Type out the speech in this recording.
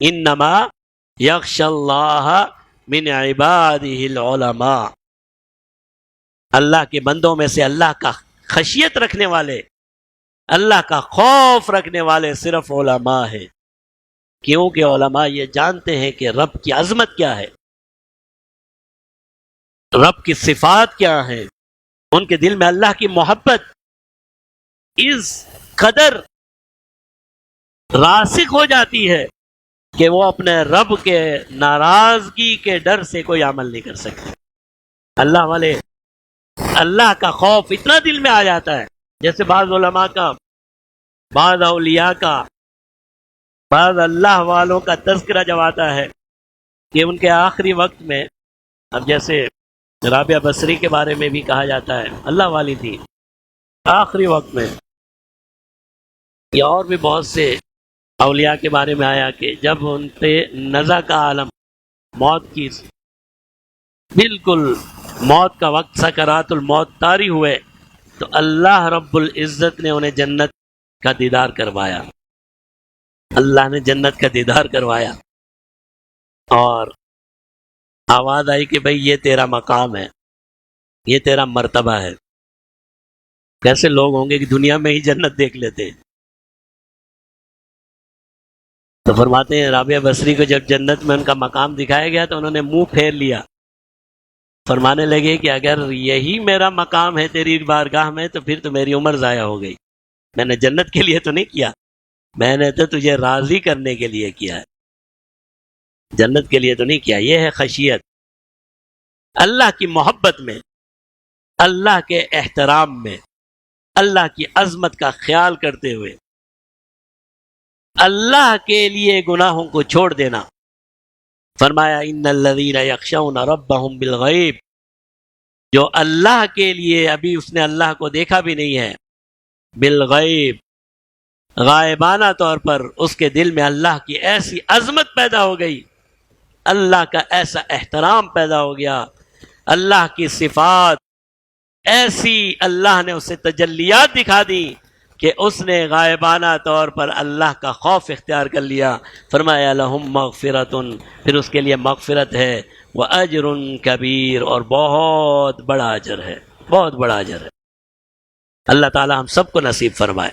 انما یخشی اللہ من عبادہ العلماء، اللہ کے بندوں میں سے اللہ کا خشیت رکھنے والے، اللہ کا خوف رکھنے والے صرف علماء ہیں، کیونکہ علماء یہ جانتے ہیں کہ رب کی عظمت کیا ہے، رب کی صفات کیا ہیں، ان کے دل میں اللہ کی محبت اس قدر راسخ ہو جاتی ہے کہ وہ اپنے رب کے ناراضگی کے ڈر سے کوئی عمل نہیں کر سکتے۔ اللہ والے اللہ کا خوف اتنا دل میں آ جاتا ہے، جیسے بعض علماء کا، بعض اولیاء کا، بعض اللہ والوں کا تذکرہ جب آتا ہے کہ ان کے آخری وقت میں، اب جیسے رابعہ بصری کے بارے میں بھی کہا جاتا ہے اللہ والی تھی، آخری وقت میں، یا اور بھی بہت سے اولیاء کے بارے میں آیا کہ جب ان پہ نزع کا عالم، موت کی، بالکل موت کا وقت، سکرات الموت طاری ہوئے، تو اللہ رب العزت نے انہیں جنت کا دیدار کروایا، اللہ نے جنت کا دیدار کروایا، اور آواز آئی کہ بھئی یہ تیرا مقام ہے، یہ تیرا مرتبہ ہے۔ کیسے لوگ ہوں گے کہ دنیا میں ہی جنت دیکھ لیتے ہیں؟ تو فرماتے ہیں رابعہ بصری کو جب جنت میں ان کا مقام دکھایا گیا تو انہوں نے منہ پھیر لیا، فرمانے لگے کہ اگر یہی میرا مقام ہے تیری بارگاہ میں تو پھر تو میری عمر ضائع ہو گئی، میں نے جنت کے لیے تو نہیں کیا، میں نے تو تجھے راضی کرنے کے لیے کیا ہے، جنت کے لیے تو نہیں کیا۔ یہ ہے خشیت، اللہ کی محبت میں، اللہ کے احترام میں، اللہ کی عظمت کا خیال کرتے ہوئے اللہ کے لیے گناہوں کو چھوڑ دینا۔ فرمایا ان الذین یخشون ربهم بالغیب، جو اللہ کے لیے، ابھی اس نے اللہ کو دیکھا بھی نہیں ہے، بالغیب، غائبانہ طور پر اس کے دل میں اللہ کی ایسی عظمت پیدا ہو گئی، اللہ کا ایسا احترام پیدا ہو گیا، اللہ کی صفات ایسی اللہ نے اسے تجلیات دکھا دی کہ اس نے غائبانہ طور پر اللہ کا خوف اختیار کر لیا۔ فرمایا لہم مغفرۃ، پھر اس کے لیے مغفرت ہے، وَأَجْرٌ کبیر، اور بہت بڑا اجر ہے، بہت بڑا اجر ہے۔ اللہ تعالی ہم سب کو نصیب فرمائے۔